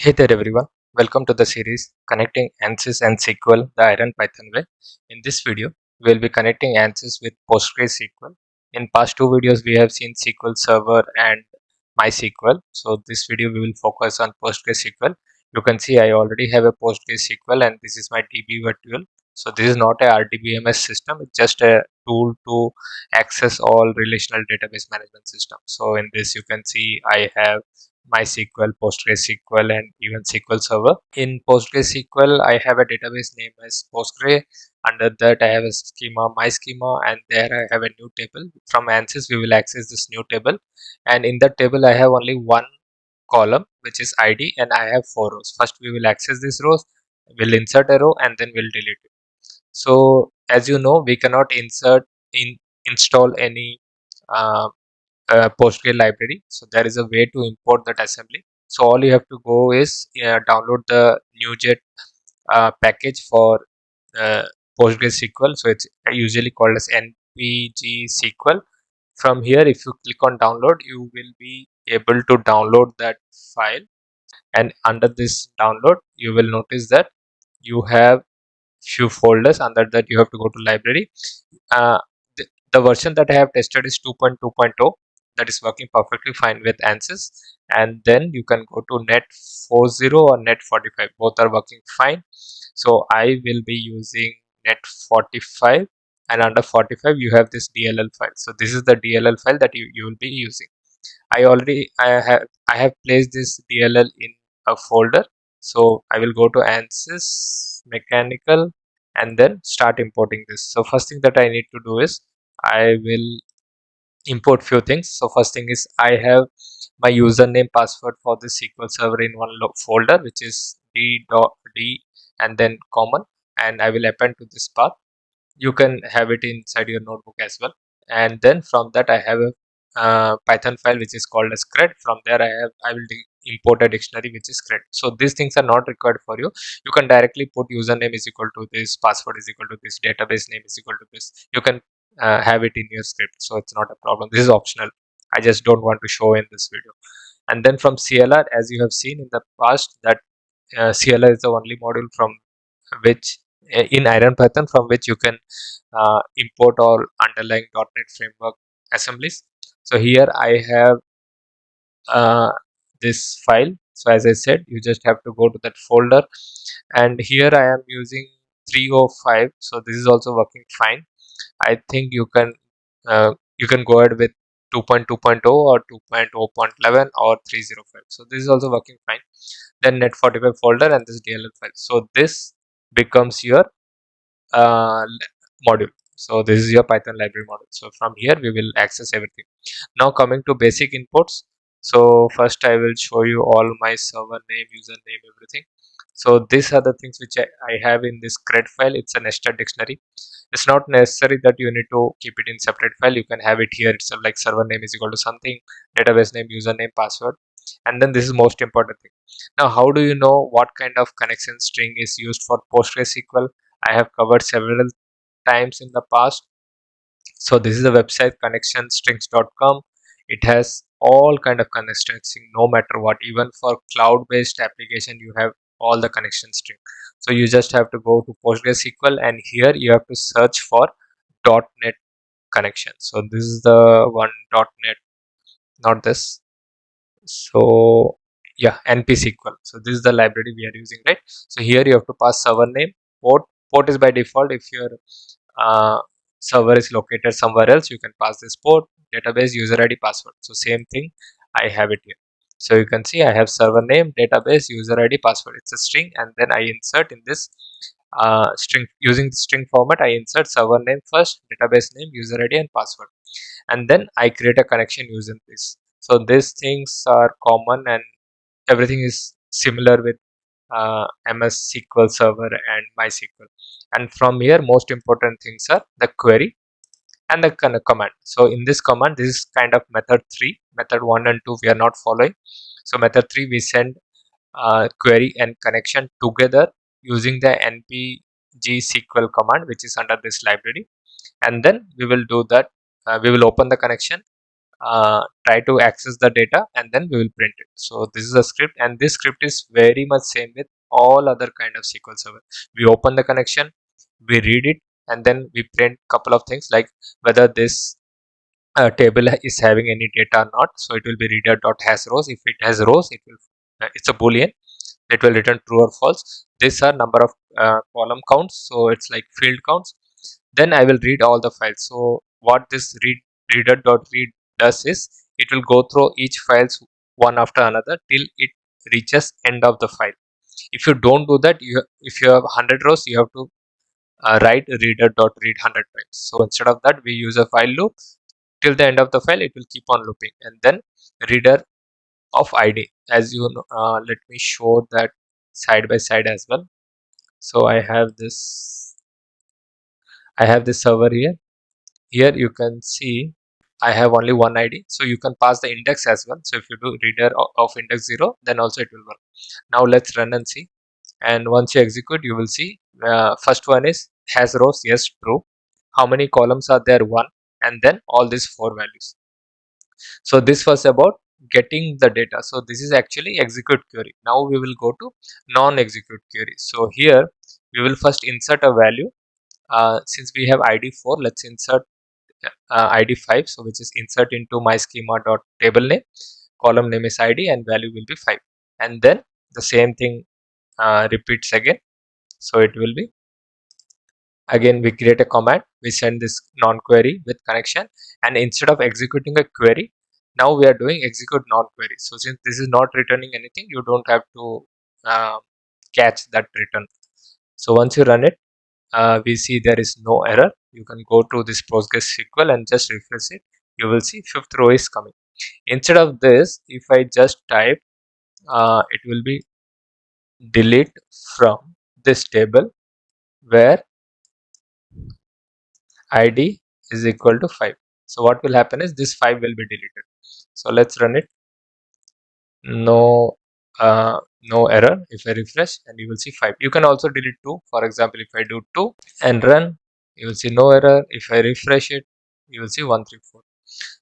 Hey there everyone, welcome to the series Connecting Ansys and SQL the Ironpython way. In this video, we will be connecting Ansys with PostgreSQL. In past two videos, we have seen SQL Server and MySQL. So this video we will focus on PostgreSQL. You can see I already have a PostgreSQL and this is my DB virtual. So this is not a RDBMS system, it's just a tool to access all relational database management system. So in this you can see I have MySQL, PostgreSQL, and even SQL Server. In PostgreSQL, I have a database name as Postgre. Under that, I have a schema, my schema, and there I have a new table. From Ansys, we will access this new table, and in that table, I have only one column, which is ID, and I have four rows. First, we will access these rows, we'll insert a row, and then we'll delete it. So, as you know, we cannot install any uh, Postgre library. So there is a way to import that assembly. So all you have to go is download the NuGet package for uh, PostgreSQL. So it's usually called as NPG SQL. From here, if you click on download, you will be able to download that file. And under this download, you will notice that you have few folders. Under that, you have to go to library. Uh, the version that I have tested is 2.2.0, that is working perfectly fine with Ansys, and then you can go to net 40 or net 45, both are working fine. So I will be using net 45, and under 45 you have this DLL file. So this is the DLL file that you will be using. I have placed this DLL in a folder. So I will go to Ansys mechanical and then start importing this. So first thing that I need to do is I will import few things. So first thing is I have my username password for the SQL Server in one folder, which is d.d and then common, and I will append to this path. You can have it inside your notebook as well. And then from that I have a Python file which is called as cred. From there I will import a dictionary which is cred. So these things are not required for you. You can directly put username is equal to this, password is equal to this, database name is equal to this. You can have it in your script, so it's not a problem. This is optional. I just don't want to show in this video. And then from CLR, as you have seen in the past, that CLR is the only module from which in Ironpython from which you can import all underlying .NET framework assemblies. So here I have uh, this file. So as I said, you just have to go to that folder, and here I am using 305. So this is also working fine. I think you can go ahead with 2.2.0 or 2.0.11 or 305. So this is also working fine. Then net 45 folder and this DLL file. So this becomes your uh, module. So this is your Python library module. So from here we will access everything. Now coming to basic inputs. So first I will show you all my server name, username, everything. So these are the things which I have in this cred file. It's a nested dictionary. It's not necessary that you need to keep it in separate file. You can have it here itself, like server name is equal to something, database name, username, password. And then this is most important thing. Now how do you know what kind of connection string is used for PostgreSQL? I have covered several times in the past. So this is the website connectionstrings.com. It has all kind of connection string, no matter what. Even for cloud based application you have all the connection string. So you just have to go to PostgreSQL, and here you have to search for .NET connection. So this is the one .NET, not this. So yeah, NPSQL. So this is the library we are using, right? So here you have to pass server name. Port is by default. If your uh, server is located somewhere else, you can pass this port, database, user ID, password. So same thing, I have it here. So you can see I have server name, database, user ID, password. It's a string, and then I insert in this string. Using the string format, I insert server name first, database name, user ID, and password, and then I create a connection using this. So these things are common, and everything is similar with MS SQL Server and MySQL. And from here, most important things are the query and the command. So in this command, this is kind of method 3. Method 1 and 2 we are not following. So method 3 we send query and connection together using the npg SQL command, which is under this library. And then we will do that. We will open the connection. try to access the data, and then we will print it. So this is a script, and this script is very much same with all other kind of SQL Server. We open the connection, we read it, and then we print couple of things like whether this table is having any data or not. So it will be reader dot has rows. If it has rows, it will it's a boolean, it will return true or false. These are number of column counts, so it's like field counts. Then I will read all the files. So what this reader dot read does is it will go through each files one after another till it reaches end of the file. If you don't do that, if you have 100 rows, you have to write reader dot read 100 times. So instead of that, we use a while loop till the end of the file. It will keep on looping, and then reader of id, as you know. Let me show that side by side as well. So I have this server here. Here you can see I have only one id, so you can pass the index as well. So if you do reader of index 0, then also it will work. Now let's run and see. And once you execute, you will see first one is has rows, yes, true. How many columns are there? One. And then all these four values. So this was about getting the data. So this is actually execute query. Now we will go to non-execute query. So here we will first insert a value. Since we have id 4, let's insert id 5. So which is insert into my schema dot table name, column name is id, and value will be 5. And then the same thing repeats again. So it will be, again we create a command, we send this non-query with connection, and instead of executing a query, now we are doing execute non-query. So since this is not returning anything, you don't have to catch that return. So once you run it, we see there is no error. You can go to this PostgreSQL and just refresh it. You will see fifth row is coming. Instead of this, if I just type, it will be delete from this table where id is equal to 5. So what will happen is this 5 will be deleted. So let's run it. No no error. If I refresh, and you will see 5. You can also delete 2. For example, if I do 2 and run, you will see no error. If I refresh it, you will see 134.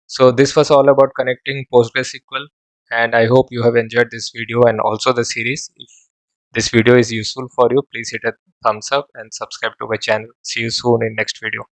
So this was all about connecting PostgreSQL, and I hope you have enjoyed this video and also the series. If this video is useful for you, please hit a thumbs up and subscribe to my channel. See you soon in next video.